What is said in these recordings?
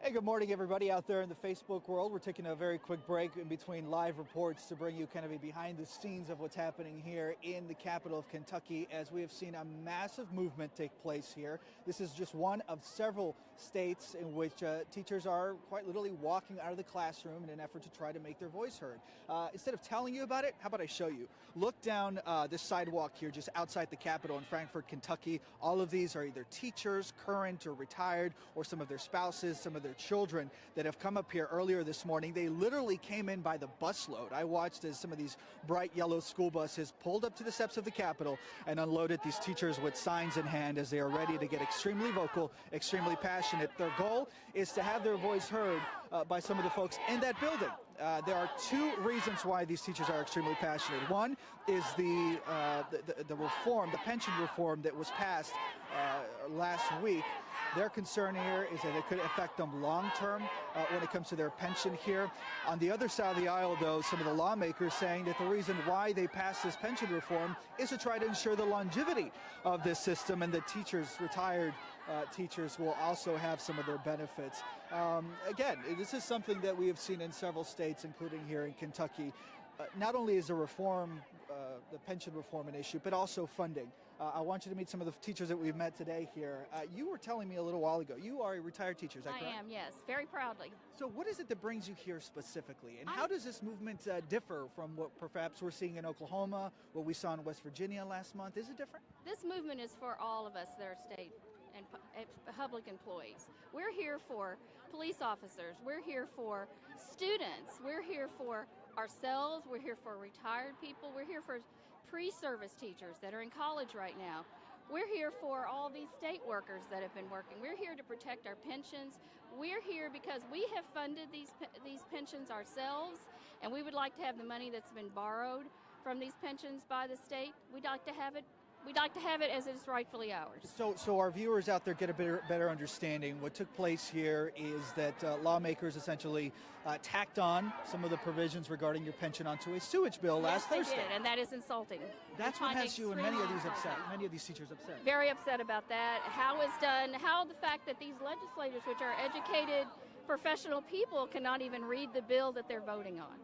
Hey, good morning, everybody out there in the Facebook world. We're taking a very quick break in between live reports to bring you kind of a behind the scenes of what's happening here in the capital of Kentucky, as we have seen a massive movement take place here. This is just one of several states in which teachers are quite literally walking out of the classroom in an effort to try to make their voice heard. Instead of telling you about it, how about I show you? Look down this sidewalk here just outside the Capitol in Frankfort, Kentucky. All of these are either teachers, current or retired, or some of their spouses, some of their children that have come up here earlier this morning. They literally came in by the busload. I watched as some of these bright yellow school buses pulled up to the steps of the Capitol and unloaded these teachers with signs in hand as they are ready to get extremely vocal, extremely passionate. Their goal is to have their voice heard by some of the folks in that building. There are two reasons why these teachers are extremely passionate. One is the reform, the pension reform that was passed last week. Their concern here is that it could affect them long-term when it comes to their pension here. On the other side of the aisle, though, some of the lawmakers saying that the reason why they passed this pension reform is to try to ensure the longevity of this system, and that teachers, retired teachers, will also have some of their benefits. Again, this is something that we have seen in several states, including here in Kentucky. Not only is the reform, the pension reform, an issue, but also funding. I want you to meet some of the teachers that we've met today here. You were telling me a little while ago, you are a retired teacher, is that correct? I am, yes, very proudly. So what is it that brings you here specifically? And how does this movement differ from what perhaps we're seeing in Oklahoma, what we saw in West Virginia last month? Is it different? This movement is for all of us that are state and public employees. We're here for police officers. We're here for students. We're here for ourselves. We're here for retired people. We're here for pre-service teachers that are in college right now. We're here for all these state workers that have been working. We're here to protect our pensions. We're here because we have funded these pensions ourselves, and we would like to have the money that's been borrowed from these pensions by the state. We'd like to have it as it is rightfully ours. So our viewers out there get a better understanding. What took place here is that lawmakers essentially tacked on some of the provisions regarding your pension onto a sewage bill last Thursday. They did, and that is insulting. That's what has you and many of these teachers upset. Very upset about that. How it's done, how the fact that these legislators, which are educated professional people, cannot even read the bill that they're voting on.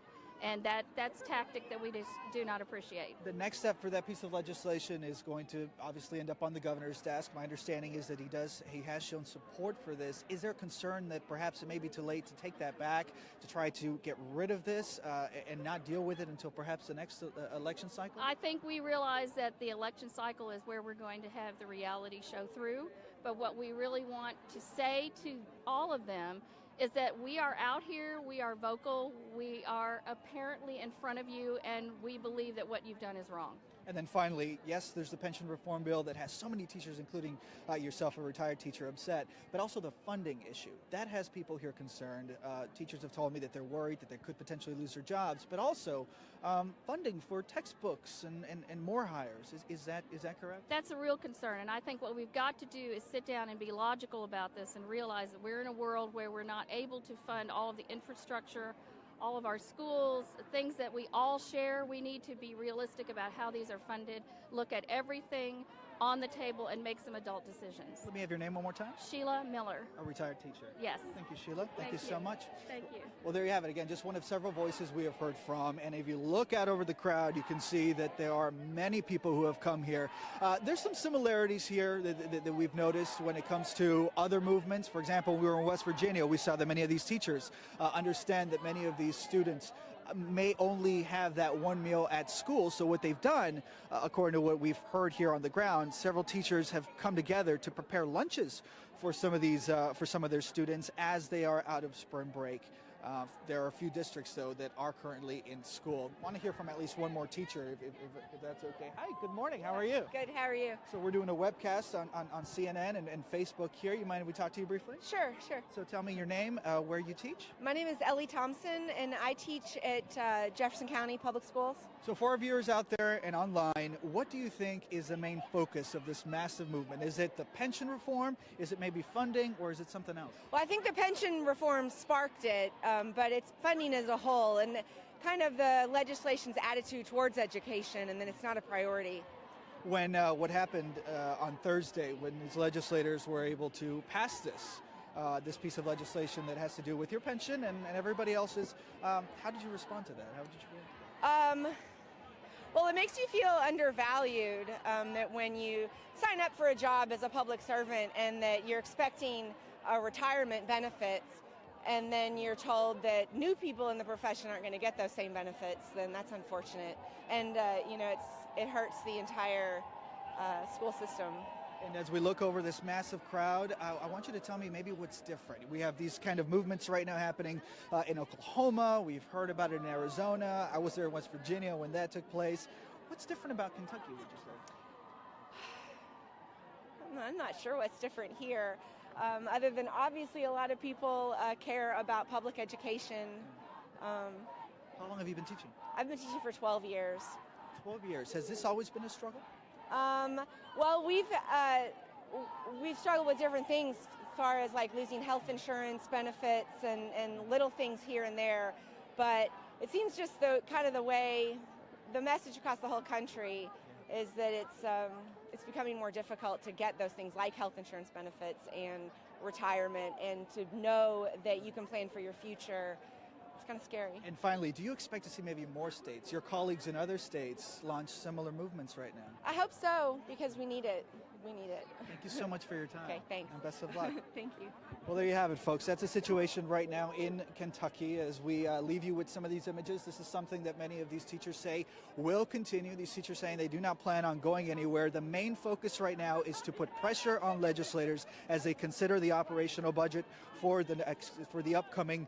And that's a tactic that we just do not appreciate. The next step for that piece of legislation is going to obviously end up on the governor's desk. My understanding is that he has shown support for this. Is there a concern that perhaps it may be too late to take that back, to try to get rid of this and not deal with it until perhaps the next election cycle? I think we realize that the election cycle is where we're going to have the reality show through. But what we really want to say to all of them is that we are out here, we are vocal, we are apparently in front of you, and we believe that what you've done is wrong. And then finally, yes, there's the pension reform bill that has so many teachers, including yourself, a retired teacher, upset, but also the funding issue. That has people here concerned. Teachers have told me that they're worried that they could potentially lose their jobs, but also funding for textbooks and more hires. Is that correct? That's a real concern, and I think what we've got to do is sit down and be logical about this and realize that we're in a world where we're not able to fund all of the infrastructure, all of our schools, things that we all share. We need to be realistic about how these are funded, look at everything on the table, and make some adult decisions. Let me have your name one more time. Sheila Miller. A retired teacher. Yes. Thank you, Sheila. Thank you so much. Thank you. Well, there you have it. Again, just one of several voices we have heard from. And if you look out over the crowd, you can see that there are many people who have come here. There's some similarities here that we've noticed when it comes to other movements. For example, we were in West Virginia. We saw that many of these teachers understand that many of these students may only have that one meal at school. So what they've done, according to what we've heard here on the ground, several teachers have come together to prepare lunches for some of their students as they are out of spring break. There are a few districts, though, that are currently in school. I want to hear from at least one more teacher, if that's okay. Hi, good morning. How are you? Good. How are you? So we're doing a webcast on CNN and Facebook here. You mind if we talk to you briefly? Sure. So tell me your name, where you teach. My name is Ellie Thompson, and I teach at Jefferson County Public Schools. So for our viewers out there and online, what do you think is the main focus of this massive movement? Is it the pension reform? Is it maybe funding, or is it something else? Well, I think the pension reform sparked it, but it's funding as a whole and kind of the legislation's attitude towards education, and then it's not a priority. When what happened on Thursday, when these legislators were able to pass this, this piece of legislation that has to do with your pension and everybody else's. How did you respond to that? How did you react to that? Well, it makes you feel undervalued, that when you sign up for a job as a public servant and that you're expecting retirement benefits, and then you're told that new people in the profession aren't going to get those same benefits, then that's unfortunate. And, it hurts the entire school system. And as we look over this massive crowd, I want you to tell me maybe what's different. We have these kind of movements right now happening in Oklahoma. We've heard about it in Arizona. I was there in West Virginia when that took place. What's different about Kentucky, would you say? I'm not sure what's different here, other than obviously a lot of people care about public education. How long have you been teaching? I've been teaching for 12 years. 12 years. Has this always been a struggle? Well, we've struggled with different things as far as like losing health insurance benefits and little things here and there, but it seems just the way the message across the whole country is that it's becoming more difficult to get those things like health insurance benefits and retirement, and to know that you can plan for your future. It's kind of scary. And finally, do you expect to see maybe more states, your colleagues in other states, launch similar movements right now? I hope so, because we need it. We need it. Thank you so much for your time. Okay, thanks. And best of luck. Thank you. Well, there you have it, folks. That's the situation right now in Kentucky. As we leave you with some of these images, this is something that many of these teachers say will continue. These teachers saying they do not plan on going anywhere. The main focus right now is to put pressure on legislators as they consider the operational budget for the upcoming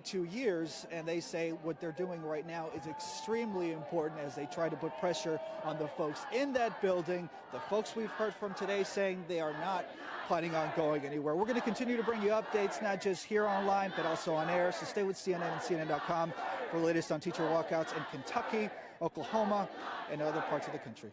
2 years. And they say what they're doing right now is extremely important as they try to put pressure on the folks in that building, the folks we've heard from today saying they are not planning on going anywhere. We're going to continue to bring you updates, not just here online, but also on air. So stay with CNN and CNN.com for the latest on teacher walkouts in Kentucky, Oklahoma, and other parts of the country.